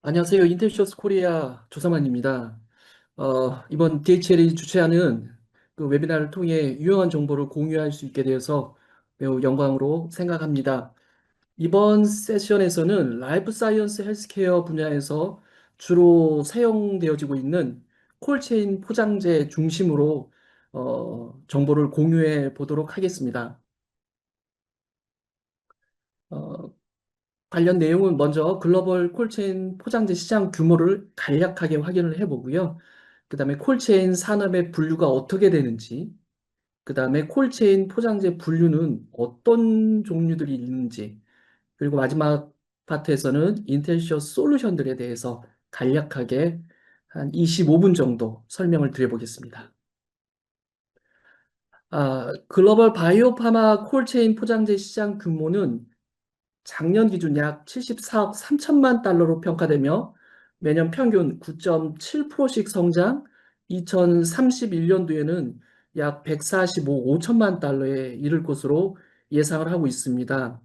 안녕하세요. 인텔쇼스 코리아 조성환입니다. 이번 DHL이 주최하는 그 웨비나를 통해 유용한 정보를 공유할 수 있게 되어서 매우 영광으로 생각합니다. 이번 세션에서는 라이프 사이언스 헬스케어 분야에서 주로 사용되어지고 있는 콜체인 포장재 중심으로 정보를 공유해 보도록 하겠습니다. 어, 관련 내용은 먼저 글로벌 콜체인 포장재 시장 규모를 간략하게 확인을 해보고요. 그 다음에 콜체인 산업의 분류가 어떻게 되는지, 그 다음에 콜체인 포장재 분류는 어떤 종류들이 있는지, 그리고 마지막 파트에서는 인텔시어 솔루션들에 대해서 간략하게 한 25분 정도 설명을 드려보겠습니다. 글로벌 바이오 파마 콜체인 포장재 시장 규모는 작년 기준 약 74억 3천만 달러로 평가되며 매년 평균 9.7%씩 성장, 2031년도에는 약 145억 5천만 달러에 이를 것으로 예상을 하고 있습니다.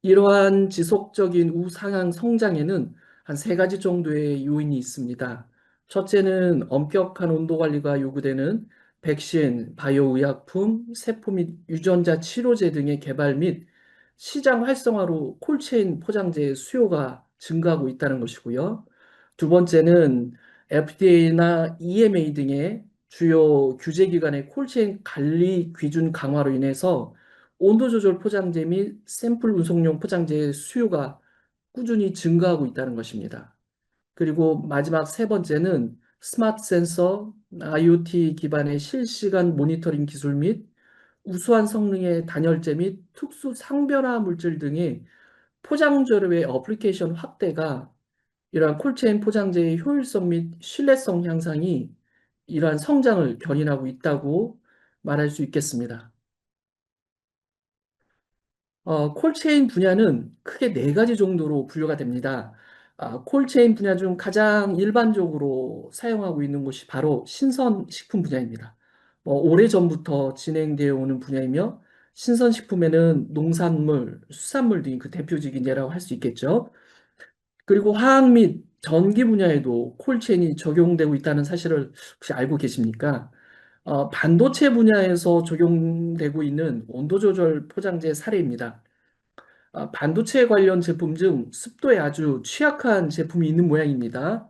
이러한 지속적인 우상향 성장에는 한 세 가지 정도의 요인이 있습니다. 첫째는 엄격한 온도 관리가 요구되는 백신, 바이오 의약품, 세포 및 유전자 치료제 등의 개발 및 시장 활성화로 콜체인 포장재의 수요가 증가하고 있다는 것이고요. 두 번째는 FDA나 EMA 등의 주요 규제기관의 콜체인 관리 기준 강화로 인해서 온도 조절 포장재 및 샘플 운송용 포장재의 수요가 꾸준히 증가하고 있다는 것입니다. 그리고 마지막 세 번째는 스마트 센서, IoT 기반의 실시간 모니터링 기술 및 우수한 성능의 단열재 및 특수 상변화 물질 등의 포장 재료의 어플리케이션 확대가 이러한 콜체인 포장재의 효율성 및 신뢰성 향상이 이러한 성장을 견인하고 있다고 말할 수 있겠습니다. 콜체인 분야는 크게 네 가지 정도로 분류가 됩니다. 콜체인 분야 중 가장 일반적으로 사용하고 있는 곳이 바로 신선식품 분야입니다. 오래전부터 진행되어 오는 분야이며 신선식품에는 농산물, 수산물 등이 그 대표적인 예라고 할 수 있겠죠. 그리고 화학 및 전기 분야에도 콜체인이 적용되고 있다는 사실을 혹시 알고 계십니까? 반도체 분야에서 적용되고 있는 온도 조절 포장재 사례입니다. 반도체 관련 제품 중 습도에 아주 취약한 제품이 있는 모양입니다.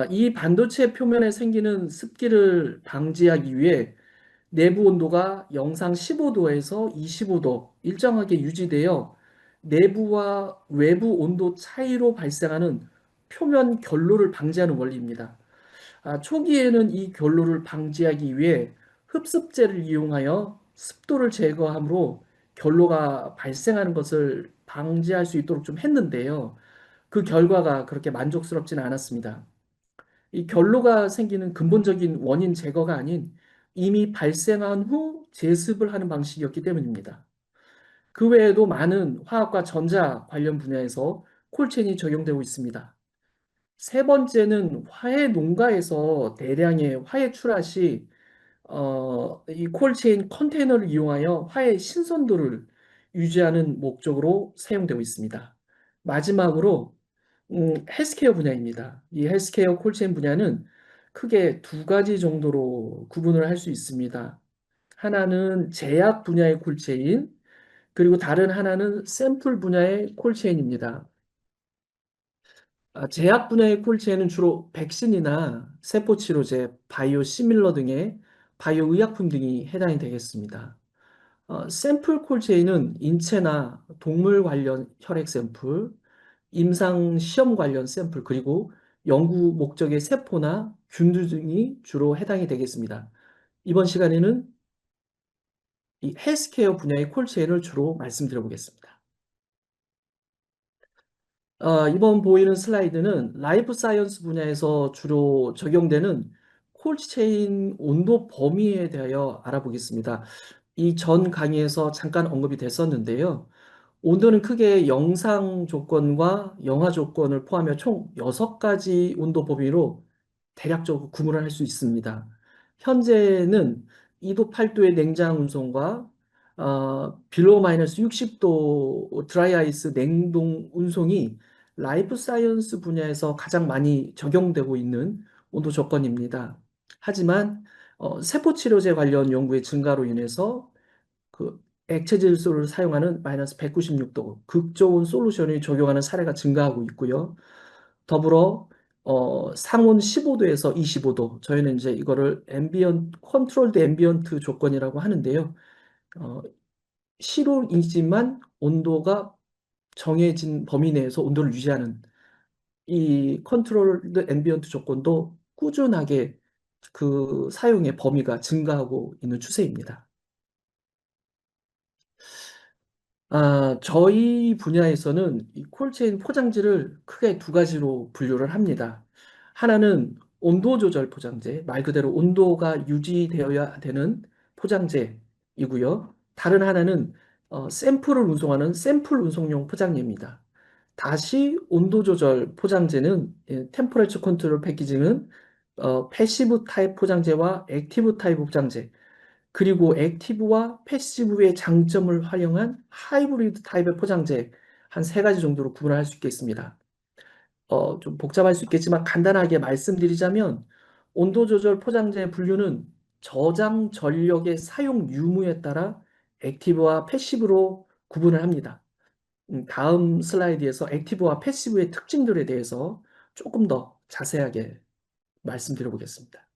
이 반도체 표면에 생기는 습기를 방지하기 위해 내부 온도가 영상 15도에서 25도 일정하게 유지되어 내부와 외부 온도 차이로 발생하는 표면 결로를 방지하는 원리입니다. 초기에는 이 결로를 방지하기 위해 흡습제를 이용하여 습도를 제거하므로 결로가 발생하는 것을 방지할 수 있도록 좀 했는데요. 그 결과가 그렇게 만족스럽지는 않았습니다. 이 결로가 생기는 근본적인 원인 제거가 아닌 이미 발생한 후 제습을 하는 방식이었기 때문입니다. 그 외에도 많은 화학과 전자 관련 분야에서 콜체인이 적용되고 있습니다. 세 번째는 화해 농가에서 대량의 화해 출하 시 이 콜체인 컨테이너를 이용하여 화해 신선도를 유지하는 목적으로 사용되고 있습니다. 마지막으로 헬스케어 분야입니다. 이 헬스케어 콜체인 분야는 크게 두 가지 정도로 구분을 할 수 있습니다. 하나는 제약 분야의 콜체인, 그리고 다른 하나는 샘플 분야의 콜체인입니다. 제약 분야의 콜체인은 주로 백신이나 세포치료제, 바이오 시밀러 등의 바이오 의약품 등이 해당이 되겠습니다. 샘플 콜체인은 인체나 동물 관련 혈액 샘플, 임상 시험 관련 샘플, 그리고 연구 목적의 세포나 균들 등이 주로 해당이 되겠습니다. 이번 시간에는 이 헬스케어 분야의 콜체인을 주로 말씀드려보겠습니다. 이번 보이는 슬라이드는 라이프 사이언스 분야에서 주로 적용되는 콜체인 온도 범위에 대하여 알아보겠습니다. 이 전 강의에서 잠깐 언급이 됐었는데요. 온도는 크게 영상 조건과 영하 조건을 포함해 총 6가지 온도 범위로 대략적으로 구분을 할 수 있습니다. 현재는 2도 8도의 냉장 운송과 빌로우 마이너스 60도 드라이 아이스 냉동 운송이 라이프 사이언스 분야에서 가장 많이 적용되고 있는 온도 조건입니다. 하지만 세포 치료제 관련 연구의 증가로 인해서 그 액체 질소를 사용하는 마이너스 196도 극저온 솔루션을 적용하는 사례가 증가하고 있고요. 더불어 상온 15도에서 25도, 저희는 이제 이거를 컨트롤드 앰비언트 조건이라고 하는데요. 어, 실온이지만 온도가 정해진 범위 내에서 온도를 유지하는 이 컨트롤드 앰비언트 조건도 꾸준하게 그 사용의 범위가 증가하고 있는 추세입니다. 저희 분야에서는 이 콜체인 포장지를 크게 두 가지로 분류를 합니다. 하나는 온도 조절 포장재, 말 그대로 온도가 유지되어야 되는 포장재이고요. 다른 하나는 샘플을 운송하는 샘플 운송용 포장재입니다. 다시 온도 조절 포장재는 템퍼레처 컨트롤 패키징은 패시브 타입 포장재와 액티브 타입 포장재, 그리고 액티브와 패시브의 장점을 활용한 하이브리드 타입의 포장재 한 세 가지 정도로 구분할 수 있겠습니다. 좀 복잡할 수 있겠지만 간단하게 말씀드리자면 온도 조절 포장재의 분류는 저장 전력의 사용 유무에 따라 액티브와 패시브로 구분을 합니다. 다음 슬라이드에서 액티브와 패시브의 특징들에 대해서 조금 더 자세하게 말씀드려 보겠습니다.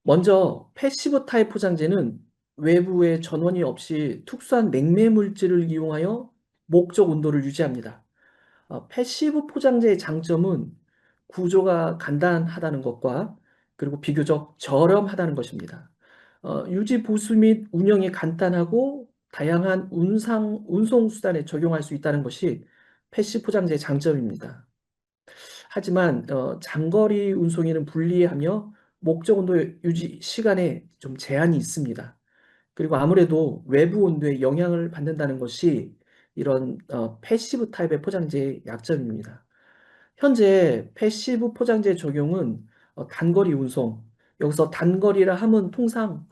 먼저 패시브 타입 포장재는 외부의 전원이 없이 특수한 냉매 물질을 이용하여 목적 온도를 유지합니다. 패시브 포장재의 장점은 구조가 간단하다는 것과 그리고 비교적 저렴하다는 것입니다. 유지 보수 및 운영이 간단하고 다양한 운송 수단에 적용할 수 있다는 것이 패시브 포장재의 장점입니다. 하지만 장거리 운송에는 불리하며 목적 온도 유지 시간에 좀 제한이 있습니다. 그리고 아무래도 외부 온도에 영향을 받는다는 것이 이런 패시브 타입의 포장재의 약점입니다. 현재 패시브 포장재 적용은 단거리 운송, 여기서 단거리라 하면 통상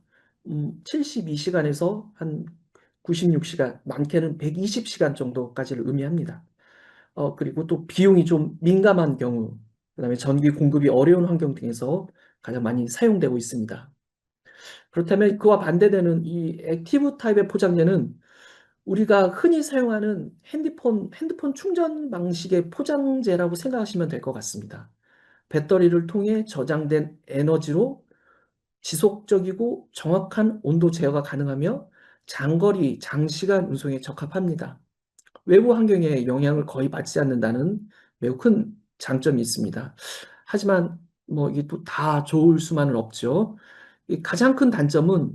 72시간에서 한 96시간, 많게는 120시간 정도까지를 의미합니다. 그리고 또 비용이 좀 민감한 경우, 그다음에 전기 공급이 어려운 환경 등에서 가장 많이 사용되고 있습니다. 그렇다면 그와 반대되는 이 액티브 타입의 포장재는 우리가 흔히 사용하는 핸드폰 충전 방식의 포장재라고 생각하시면 될 것 같습니다. 배터리를 통해 저장된 에너지로 지속적이고 정확한 온도 제어가 가능하며 장거리, 장시간 운송에 적합합니다. 외부 환경에 영향을 거의 받지 않는다는 매우 큰 장점이 있습니다. 하지만 뭐 이게 또 다 좋을 수만은 없죠. 이 가장 큰 단점은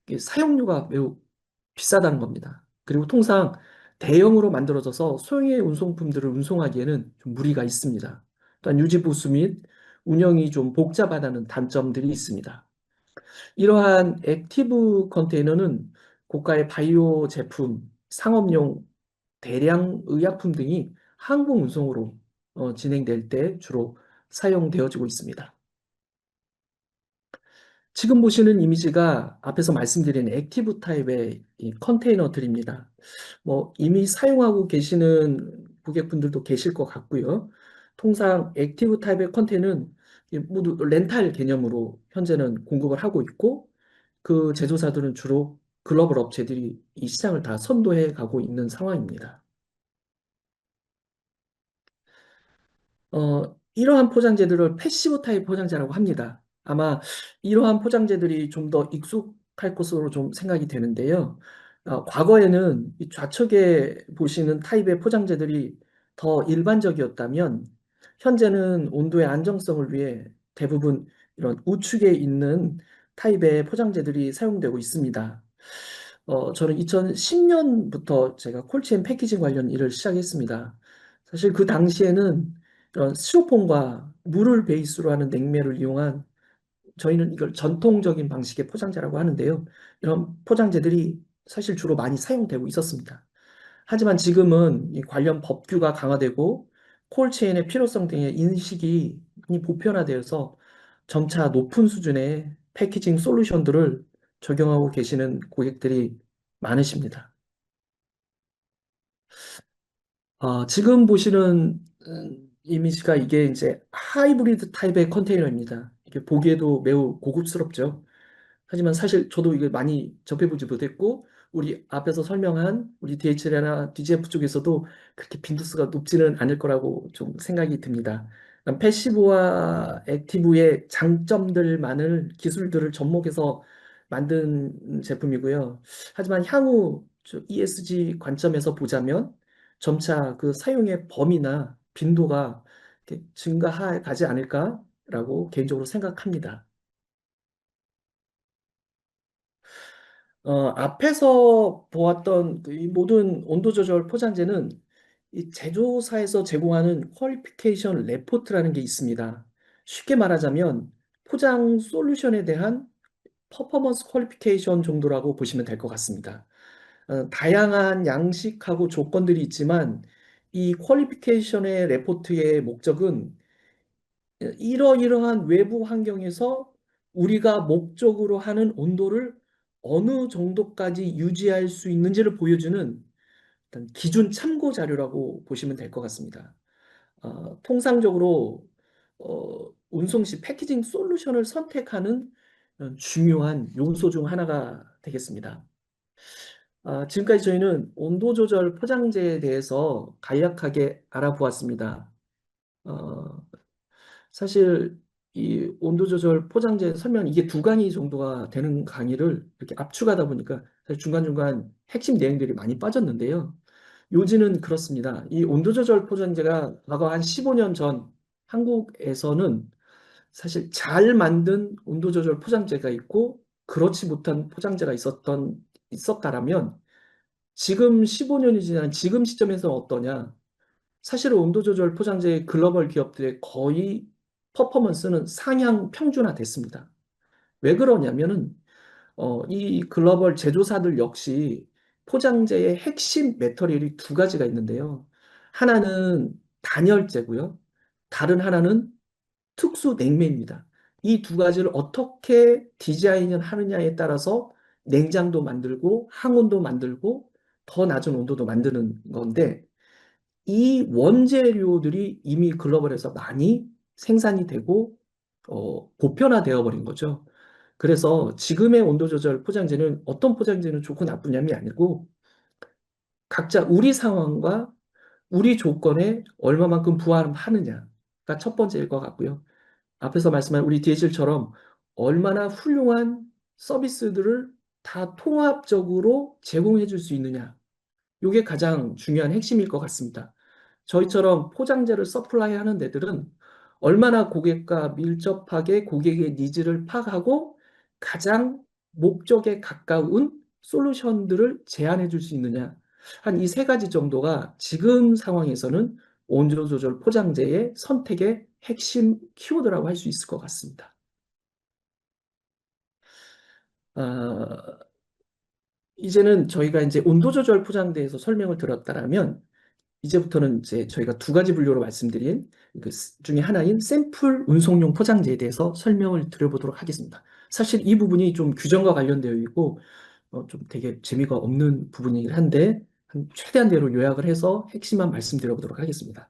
이게 사용료가 매우 비싸다는 겁니다. 그리고 통상 대형으로 만들어져서 소형의 운송품들을 운송하기에는 좀 무리가 있습니다. 또한 유지 보수 및 운영이 좀 복잡하다는 단점들이 있습니다. 이러한 액티브 컨테이너는 고가의 바이오 제품, 상업용 대량 의약품 등이 항공 운송으로 진행될 때 주로 사용되어지고 있습니다. 지금 보시는 이미지가 앞에서 말씀드린 액티브 타입의 이 컨테이너들입니다. 뭐 이미 사용하고 계시는 고객분들도 계실 것 같고요. 통상 액티브 타입의 컨테이너는 모두 렌탈 개념으로 현재는 공급을 하고 있고 그 제조사들은 주로 글로벌 업체들이 이 시장을 다 선도해 가고 있는 상황입니다. 이러한 포장재들을 패시브 타입 포장재라고 합니다. 아마 이러한 포장재들이 좀 더 익숙할 것으로 좀 생각이 되는데요. 과거에는 이 좌측에 보시는 타입의 포장재들이 더 일반적이었다면, 현재는 온도의 안정성을 위해 대부분 이런 우측에 있는 타입의 포장재들이 사용되고 있습니다. 저는 2010년부터 제가 콜체인 패키징 관련 일을 시작했습니다. 사실 그 당시에는 이런 스티로폼과 물을 베이스로 하는 냉매를 이용한, 저희는 이걸 전통적인 방식의 포장재라고 하는데요. 이런 포장재들이 사실 주로 많이 사용되고 있었습니다. 하지만 지금은 이 관련 법규가 강화되고 콜체인의 필요성 등의 인식이 많이 보편화되어서 점차 높은 수준의 패키징 솔루션들을 적용하고 계시는 고객들이 많으십니다. 지금 보시는 이미지가 이게 이제 하이브리드 타입의 컨테이너입니다. 이게 보기에도 매우 고급스럽죠. 하지만 사실 저도 이걸 많이 접해보지 못했고, 우리 앞에서 설명한 우리 DHL이나 DGF 쪽에서도 그렇게 빈도수가 높지는 않을 거라고 좀 생각이 듭니다. 패시브와 액티브의 장점들만을 기술들을 접목해서 만든 제품이고요. 하지만 향후 ESG 관점에서 보자면 점차 그 사용의 범위나 빈도가 이렇게 증가해 가지 않을까라고 개인적으로 생각합니다. 앞에서 보았던 그이 모든 온도 조절 포장재는 이 제조사에서 제공하는 퀄리피케이션 레포트라는 게 있습니다. 쉽게 말하자면 포장 솔루션에 대한 퍼포먼스 퀄리피케이션 정도라고 보시면 될 것 같습니다. 다양한 양식하고 조건들이 있지만 이 퀄리피케이션의 레포트의 목적은 이러이러한 외부 환경에서 우리가 목적으로 하는 온도를 어느 정도까지 유지할 수 있는지를 보여주는 어떤 기준 참고 자료라고 보시면 될 것 같습니다. 통상적으로 운송 시 패키징 솔루션을 선택하는 중요한 요소 중 하나가 되겠습니다. 지금까지 저희는 온도 조절 포장재에 대해서 간략하게 알아보았습니다. 어, 사실 이 온도 조절 포장재 설명 이게 두 강의 정도가 되는 강의를 이렇게 압축하다 보니까 사실 중간중간 핵심 내용들이 많이 빠졌는데요. 요지는 그렇습니다. 이 온도 조절 포장재가 과거 한 15년 전 한국에서는 사실 잘 만든 온도 조절 포장재가 있고 그렇지 못한 포장재가 있었다라면 지금 15년이 지난 지금 시점에서 어떠냐? 사실 온도 조절 포장재 글로벌 기업들의 거의 퍼포먼스는 상향 평준화 됐습니다. 왜 그러냐면은 이 글로벌 제조사들 역시 포장재의 핵심 매터리얼이 두 가지가 있는데요. 하나는 단열재고요. 다른 하나는 특수 냉매입니다. 이 두 가지를 어떻게 디자인을 하느냐에 따라서 냉장도 만들고 항온도 만들고 더 낮은 온도도 만드는 건데 이 원재료들이 이미 글로벌에서 많이 생산이 되고 보편화되어 버린 거죠. 그래서 지금의 온도 조절 포장재는 어떤 포장재는 좋고 나쁘냐이 아니고 각자 우리 상황과 우리 조건에 얼마만큼 부합하느냐가 첫 번째일 것 같고요. 앞에서 말씀한 우리 DHL처럼 얼마나 훌륭한 서비스들을 다 통합적으로 제공해 줄 수 있느냐. 이게 가장 중요한 핵심일 것 같습니다. 저희처럼 포장재를 서플라이 하는 데들은 얼마나 고객과 밀접하게 고객의 니즈를 파악하고 가장 목적에 가까운 솔루션들을 제안해 줄 수 있느냐. 한 이 세 가지 정도가 지금 상황에서는 온도 조절 포장재의 선택의 핵심 키워드라고 할 수 있을 것 같습니다. 아, 이제는 저희가 이제 온도 조절 포장대에서 설명을 들었다라면 이제부터는 이제 저희가 두 가지 분류로 말씀드린 그 중에 하나인 샘플 운송용 포장재에 대해서 설명을 드려보도록 하겠습니다. 사실 이 부분이 좀 규정과 관련되어 있고 좀 되게 재미가 없는 부분이긴 한데 최대한대로 요약을 해서 핵심만 말씀드려보도록 하겠습니다.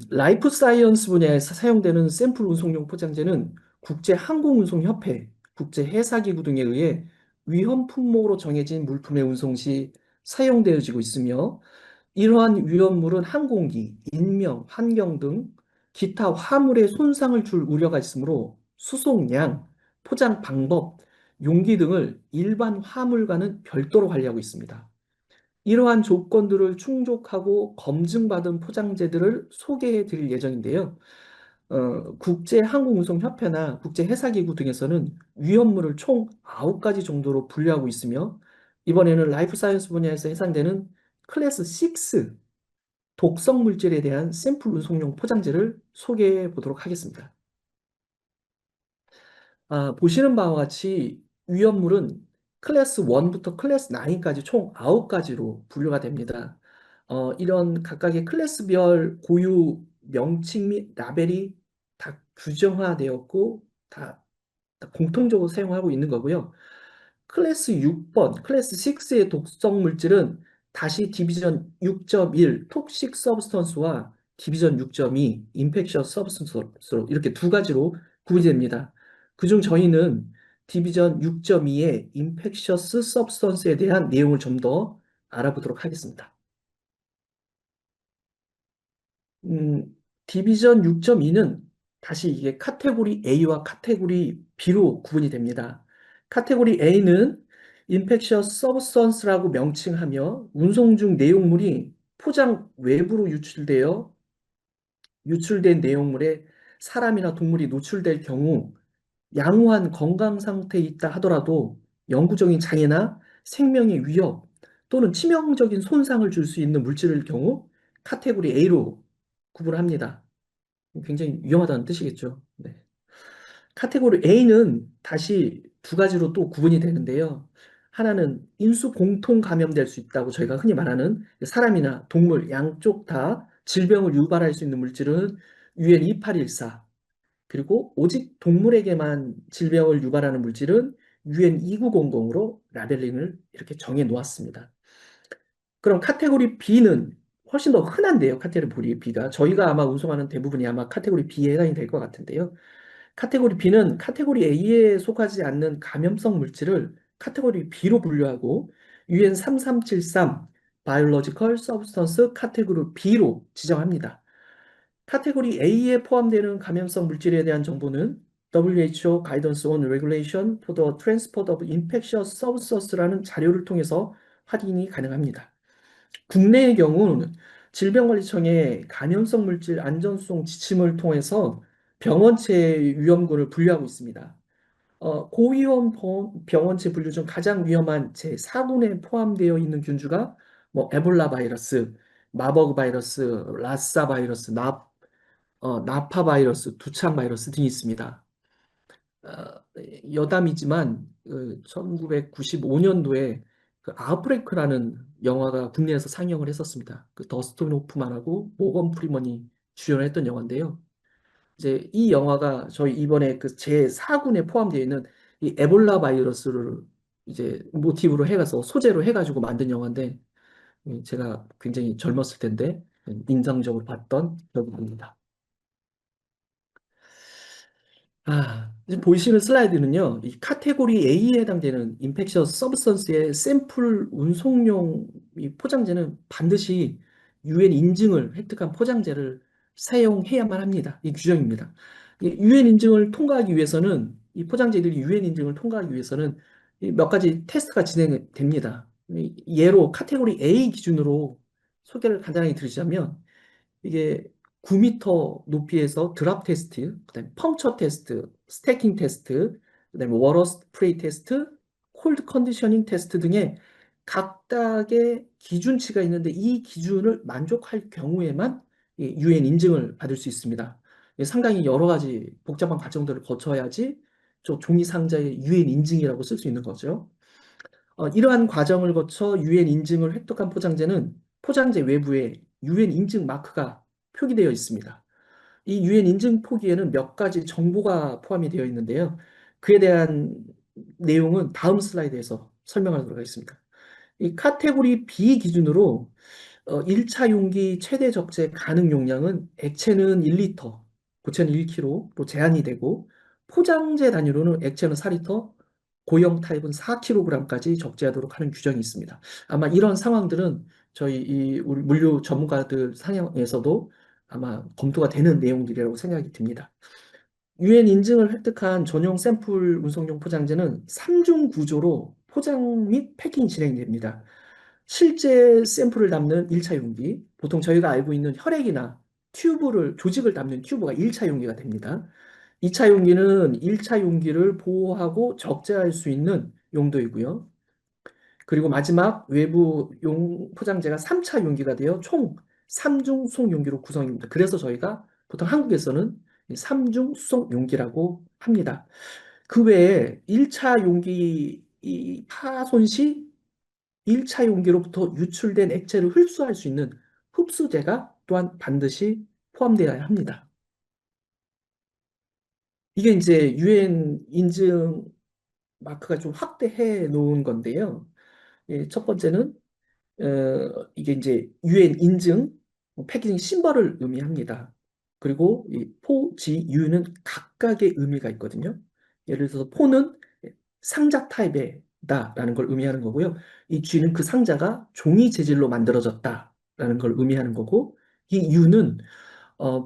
라이프 사이언스 분야에서 사용되는 샘플 운송용 포장재는 국제항공운송협회, 국제해사기구 등에 의해 위험 품목으로 정해진 물품의 운송 시 사용되어지고 있으며 이러한 위험물은 항공기, 인명, 환경 등 기타 화물에 손상을 줄 우려가 있으므로 수송량, 포장 방법, 용기 등을 일반 화물과는 별도로 관리하고 있습니다. 이러한 조건들을 충족하고 검증받은 포장재들을 소개해 드릴 예정인데요. 국제항공운송협회나 국제해사기구 등에서는 위험물을 총 9가지 정도로 분류하고 있으며 이번에는 라이프 사이언스 분야에서 해당되는 클래스 6 독성 물질에 대한 샘플 운송용 포장재를 소개해 보도록 하겠습니다. 보시는 바와 같이 위험물은 클래스 1부터 클래스 9까지 총 9가지로 분류가 됩니다. 이런 각각의 클래스별 고유 명칭 및 라벨이 다 규정화되었고 다 공통적으로 사용하고 있는 거고요. 클래스 6번, 클래스 6의 독성 물질은 다시 디비전 6.1 톡식 서브스턴스와 디비전 6.2 인펙션 서브스턴스로 이렇게 두 가지로 구분이 됩니다. 그중 저희는 디비전 6.2의 인펙셔스 서브스턴스에 대한 내용을 좀 더 알아보도록 하겠습니다. 음, 디비전 6.2는 다시 이게 카테고리 A와 카테고리 B로 구분이 됩니다. 카테고리 A는 인펙셔스 서브스턴스라고 명칭하며 운송 중 내용물이 포장 외부로 유출된 내용물에 사람이나 동물이 노출될 경우 양호한 건강 상태에 있다 하더라도 영구적인 장애나 생명의 위협 또는 치명적인 손상을 줄 수 있는 물질일 경우 카테고리 A로 구분합니다. 굉장히 위험하다는 뜻이겠죠. 네. 카테고리 A는 다시 두 가지로 또 구분이 되는데요. 하나는 인수 공통 감염될 수 있다고 저희가 흔히 말하는 사람이나 동물 양쪽 다 질병을 유발할 수 있는 물질은 UN 2814, 그리고 오직 동물에게만 질병을 유발하는 물질은 UN 2900으로 라벨링을 이렇게 정해 놓았습니다. 그럼 카테고리 B는 훨씬 더 흔한데요. 카테고리 B가. 저희가 아마 운송하는 대부분이 아마 카테고리 B에 해당이 될 것 같은데요. 카테고리 B는 카테고리 A에 속하지 않는 감염성 물질을 카테고리 B로 분류하고 UN 3373 바이올로지컬 서브스턴스 카테고리 B로 지정합니다. 카테고리 A에 포함되는 감염성 물질에 대한 정보는 WHO Guidance on Regulation for the Transport of Infectious Substance라는 자료를 통해서 확인이 가능합니다. 국내의 경우는 질병관리청의 감염성 물질 안전수송 지침을 통해서 병원체 위험군을 분류하고 있습니다. 고위험 병원체 분류 중 가장 위험한 제4군에 포함되어 있는 균주가 뭐 에볼라 바이러스, 마버그 바이러스, 라사 바이러스, 나파 바이러스, 두창 바이러스 등이 있습니다. 어, 여담이지만 1995년도에 그 아웃브레이크라는 영화가 국내에서 상영을 했었습니다. 그 더스틴 호프만하고 모건 프리먼이 주연을 했던 영화인데요. 이제 이 영화가 저희 이번에 그 제4군에 포함되어 있는 이 에볼라 바이러스를 이제 모티브로 해가서 소재로 해가지고 만든 영화인데 제가 굉장히 젊었을 텐데 인상적으로 봤던 기억이 납니다. 지금 보이시는 슬라이드는요, 이 카테고리 A에 해당되는 인펙션 서브스턴스의 샘플 운송용 이 포장재는 반드시 UN 인증을 획득한 포장재를 사용해야만 합니다. 이 규정입니다. UN 인증을 통과하기 위해서는, 이 포장재들이 UN 인증을 통과하기 위해서는 이몇 가지 테스트가 진행됩니다. 예로 카테고리 A 기준으로 소개를 간단하게 드리자면, 이게 9m 높이에서 드랍 테스트, 그다음에 펑처 테스트, 스태킹 테스트, 그다음에 워터 스프레이 테스트, 콜드 컨디셔닝 테스트 등의 각각의 기준치가 있는데 이 기준을 만족할 경우에만 UN 인증을 받을 수 있습니다. 상당히 여러 가지 복잡한 과정들을 거쳐야지 저 종이 상자에 UN 인증이라고 쓸 수 있는 거죠. 이러한 과정을 거쳐 UN 인증을 획득한 포장재는 포장재 외부에 UN 인증 마크가 표기되어 있습니다. 이 UN 인증 표기에는 몇 가지 정보가 포함이 되어 있는데요. 그에 대한 내용은 다음 슬라이드에서 설명하도록 하겠습니다. 이 카테고리 B 기준으로 1차 용기 최대 적재 가능 용량은 액체는 1리터, 고체는 1kg로 제한이 되고 포장재 단위로는 액체는 4리터, 고형 타입은 4kg까지 적재하도록 하는 규정이 있습니다. 아마 이런 상황들은 저희 이 우리 물류 전문가들 상황에서도 아마 검토가 되는 내용들이라고 생각이 듭니다. UN 인증을 획득한 전용 샘플 운송용 포장재는 3중 구조로 포장 및 패킹이 진행됩니다. 실제 샘플을 담는 1차 용기, 보통 저희가 알고 있는 혈액이나 조직을 담는 튜브가 1차 용기가 됩니다. 2차 용기는 1차 용기를 보호하고 적재할 수 있는 용도이고요. 그리고 마지막 외부 포장재가 3차 용기가 되어 총 3중 수송 용기로 구성입니다. 그래서 저희가 보통 한국에서는 3중 수송 용기라고 합니다. 그 외에 1차 용기 이 파손 시 1차 용기로부터 유출된 액체를 흡수할 수 있는 흡수제가 또한 반드시 포함되어야 합니다. 이게 이제 UN 인증 마크가 좀 확대해 놓은 건데요. 첫 번째는 이게 이제 UN 인증 패키징 심벌을 의미합니다. 그리고 이 포, 지, 유는 각각의 의미가 있거든요. 예를 들어서 포는 상자 타입이다라는 걸 의미하는 거고요. 이 G는 그 상자가 종이 재질로 만들어졌다라는 걸 의미하는 거고, 이 U는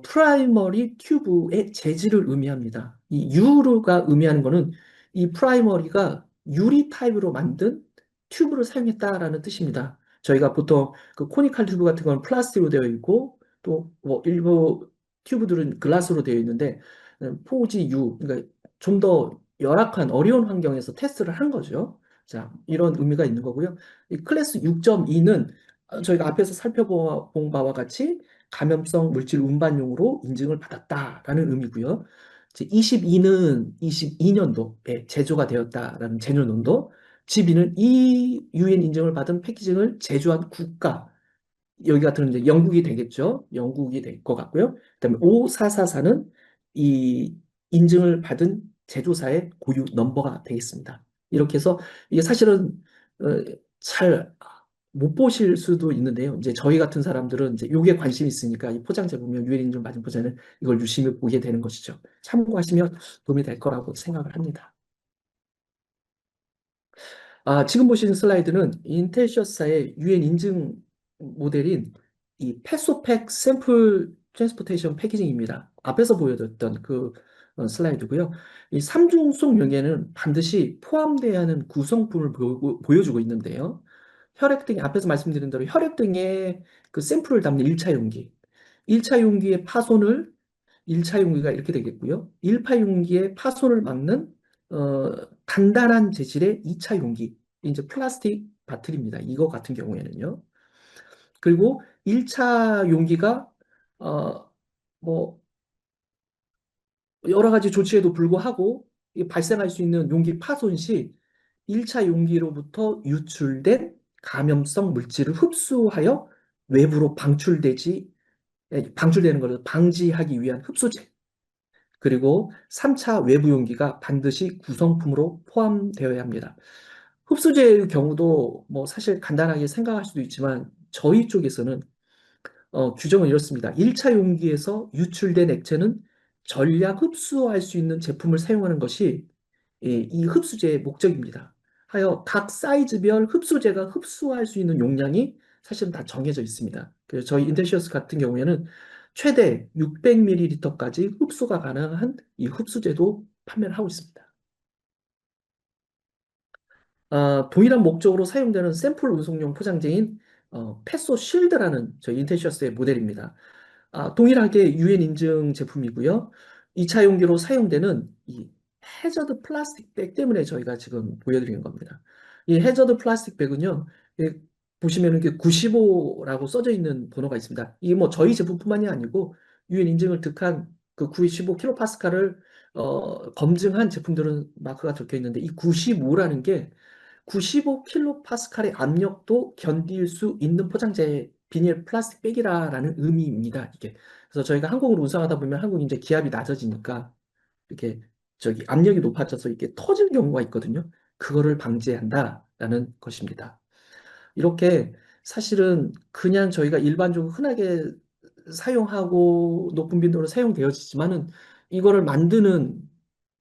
프라이머리 튜브의 재질을 의미합니다. 이 유로가 의미하는 거는 이 프라이머리가 유리 타입으로 만든 튜브를 사용했다라는 뜻입니다. 저희가 보통 그 코니칼 튜브 같은 건 플라스틱으로 되어 있고 또 뭐 일부 튜브들은 글라스로 되어 있는데 포지 유 그러니까 좀 더 열악한 어려운 환경에서 테스트를 한 거죠. 자, 이런 의미가 있는 거고요. 이 클래스 6.2는 저희가 앞에서 살펴본 바와 같이 감염성 물질 운반용으로 인증을 받았다라는 의미고요. 이제 22는 22년도에 제조가 되었다라는 제조년도, 12는 이 유엔 인증을 받은 패키징을 제조한 국가, 여기 같은 이제 영국이 되겠죠. 영국이 될 것 같고요. 그다음에 5444는 이 인증을 받은 제조사의 고유 넘버가 되겠습니다. 이렇게 해서 이게 사실은 잘 못 보실 수도 있는데요. 이제 저희 같은 사람들은 이제 요게 관심이 있으니까 이 포장재 보면 유엔 인증 받은 포장을 이걸 유심히 보게 되는 것이죠. 참고하시면 도움이 될 거라고 생각을 합니다. 지금 보시는 슬라이드는 인텔시어스사의 유엔 인증 모델인 이 패소팩 샘플 트랜스포테이션 패키징입니다. 앞에서 보여드렸던 그 슬라이드고요. 이 삼중속 명에는 반드시 포함되어야 하는 구성품을 보여주고 있는데요. 혈액 등에 앞에서 말씀드린 대로 혈액 등의 그 샘플을 담는 1차 용기, 1차 용기의 파손을 1차 용기가 이렇게 되겠고요. 1파 용기의 파손을 막는 단단한 재질의 2차 용기, 이제 플라스틱 바틀입니다. 이거 같은 경우에는요. 그리고 1차 용기가 어, 뭐 여러 가지 조치에도 불구하고 발생할 수 있는 용기 파손 시 1차 용기로부터 유출된 감염성 물질을 흡수하여 외부로 방출되는 것을 방지하기 위한 흡수제. 그리고 3차 외부 용기가 반드시 구성품으로 포함되어야 합니다. 흡수제의 경우도 뭐 사실 간단하게 생각할 수도 있지만 저희 쪽에서는 규정은 이렇습니다. 1차 용기에서 유출된 액체는 전량 흡수할 수 있는 제품을 사용하는 것이 이 흡수제의 목적입니다. 하여 각 사이즈별 흡수제가 흡수할 수 있는 용량이 사실은 다 정해져 있습니다. 그래서 저희 인텐시어스 같은 경우에는 최대 600ml까지 흡수가 가능한 이 흡수제도 판매를 하고 있습니다. 동일한 목적으로 사용되는 샘플 운송용 포장재인 패소 쉴드라는 저희 인텐시어스의 모델입니다. 동일하게 유엔 인증 제품이고요. 2차 용기로 사용되는 이 해저드 플라스틱 백 때문에 저희가 지금 보여드리는 겁니다. 이 해저드 플라스틱 백은요, 보시면 이게 95라고 써져 있는 번호가 있습니다. 이게 뭐 저희 제품뿐만이 아니고 유엔 인증을 득한 그 95kPa를 검증한 제품들은 마크가 적혀 있는데 이 95라는 게 95kPa의 압력도 견딜 수 있는 포장재 비닐 플라스틱 백이라는 의미입니다. 이게. 그래서 저희가 항공으로 운송하다 보면 한국 이제 기압이 낮아지니까 이렇게 저기 압력이 높아져서 이게 터질 경우가 있거든요. 그거를 방지한다라는 것입니다. 이렇게 사실은 그냥 저희가 일반적으로 흔하게 사용하고 높은 빈도로 사용되어지지만은 이거를 만드는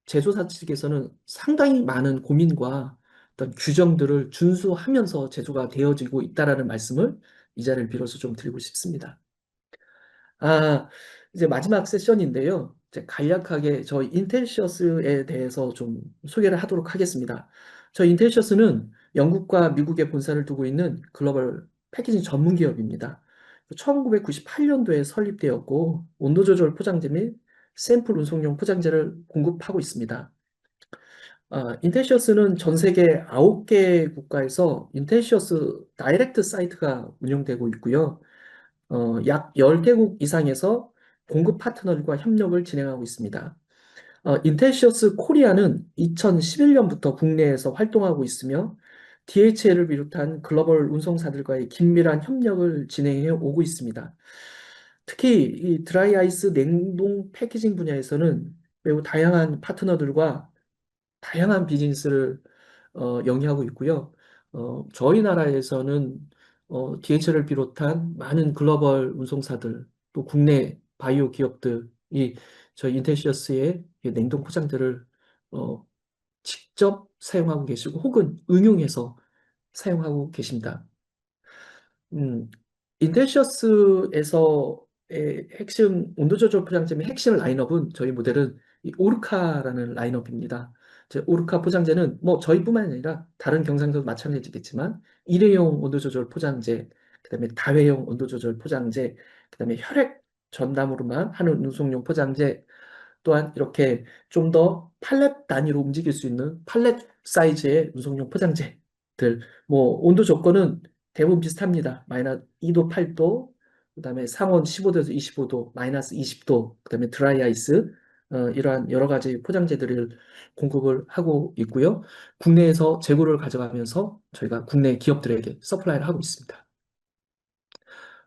제조사 측에서는 상당히 많은 고민과 어떤 규정들을 준수하면서 제조가 되어지고 있다라는 말씀을 이 자리를 빌어서 좀 드리고 싶습니다. 아, 이제 마지막 세션인데요. 이제 간략하게 저희 인텔시어스에 대해서 좀 소개를 하도록 하겠습니다. 저희 인텔시어스는 영국과 미국에 본사를 두고 있는 글로벌 패키징 전문 기업입니다. 1998년도에 설립되었고 온도 조절 포장재 및 샘플 운송용 포장재를 공급하고 있습니다. 인텔시어스는 전 세계 9개 국가에서 인텔시어스 다이렉트 사이트가 운영되고 있고요. 약 10개국 이상에서 공급 파트너들과 협력을 진행하고 있습니다. 인텔시어스 코리아는 2011년부터 국내에서 활동하고 있으며 DHL을 비롯한 글로벌 운송사들과의 긴밀한 협력을 진행해 오고 있습니다. 특히 이 드라이 아이스 냉동 패키징 분야에서는 매우 다양한 파트너들과 다양한 비즈니스를 영위하고 있고요. 저희 나라에서는 DHL을 비롯한 많은 글로벌 운송사들, 또 국내 바이오 기업들이 저희 인텔시어스의 이 냉동 포장재를 어, 직접 사용하고 계시고 혹은 응용해서 사용하고 계십니다. 음, 인텔시어스에서의 핵심 온도 조절 포장재의 핵심 라인업은 저희 모델은 이 오르카라는 라인업입니다. 오르카 포장재는 뭐 저희뿐만 아니라 다른 경상도 마찬가지겠지만 일회용 온도 조절 포장재, 그다음에 다회용 온도 조절 포장재, 그다음에 혈액 전담으로만 하는 운송용 포장재, 또한 이렇게 좀 더 팔렛 단위로 움직일 수 있는 팔렛 사이즈의 운송용 포장재들, 뭐 온도 조건은 대부분 비슷합니다. 마이너스 2도, 8도, 그다음에 상온 15도에서 25도, 마이너스 20도, 그다음에 드라이 아이스, 이러한 여러 가지 포장재들을 공급을 하고 있고요. 국내에서 재고를 가져가면서 저희가 국내 기업들에게 서플라이를 하고 있습니다.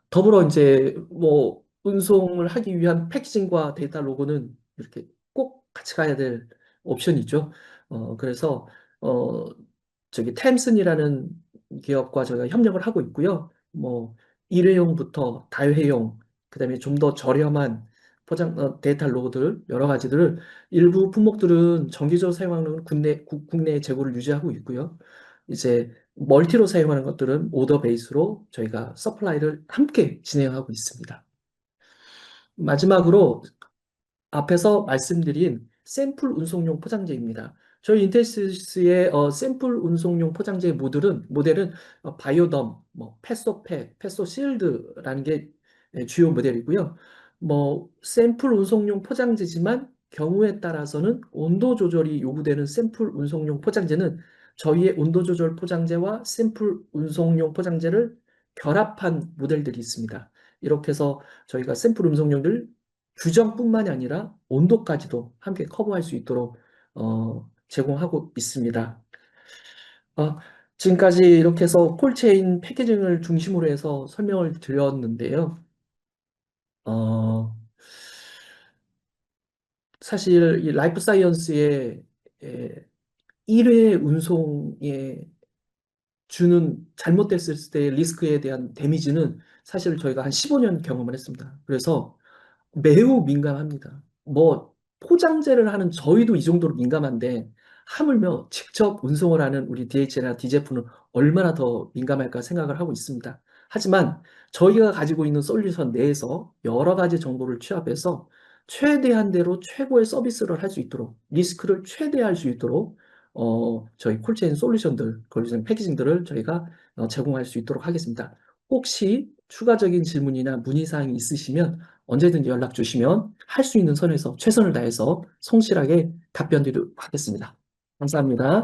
더불어 이제 뭐 운송을 하기 위한 패키징과 데이터 로고는 이렇게 꼭 같이 가야 될 옵션이죠. 그래서 어 저기 템슨이라는 기업과 저희가 협력을 하고 있고요. 뭐 일회용부터 다회용, 그다음에 좀 더 저렴한 데이터 로고들 여러 가지들을 일부 품목들은 정기적으로 사용하는 국내 재고를 유지하고 있고요. 이제 멀티로 사용하는 것들은 오더 베이스로 저희가 서플라이를 함께 진행하고 있습니다. 마지막으로 앞에서 말씀드린 샘플 운송용 포장재입니다. 저희 인텔시스의 샘플 운송용 포장재 모델은 바이오덤, 뭐 패소팩, 패소실드라는 게 주요 모델이고요. 뭐 샘플 운송용 포장재지만 경우에 따라서는 온도 조절이 요구되는 샘플 운송용 포장재는 저희의 온도 조절 포장재와 샘플 운송용 포장재를 결합한 모델들이 있습니다. 이렇게 해서 저희가 샘플 운송용을 규정뿐만이 아니라 온도까지도 함께 커버할 수 있도록 제공하고 있습니다. 어, 지금까지 이렇게 해서 콜체인 패키징을 중심으로 해서 설명을 드렸는데요. 어, 사실 이 라이프 사이언스의 일회 운송에 주는 잘못됐을 때의 리스크에 대한 데미지는 사실 저희가 한 15년 경험을 했습니다. 그래서 매우 민감합니다. 뭐 포장재를 하는 저희도 이 정도로 민감한데 하물며 직접 운송을 하는 우리 DHL이나 DZF는 얼마나 더 민감할까 생각을 하고 있습니다. 하지만 저희가 가지고 있는 솔루션 내에서 여러 가지 정보를 취합해서 최대한대로 최고의 서비스를 할 수 있도록 리스크를 최대화할 수 있도록 저희 콜체인 솔루션들, 콜체인 패키징들을 저희가 제공할 수 있도록 하겠습니다. 혹시 추가적인 질문이나 문의사항이 있으시면 언제든지 연락 주시면 할 수 있는 선에서 최선을 다해서 성실하게 답변 드리도록 하겠습니다. 감사합니다.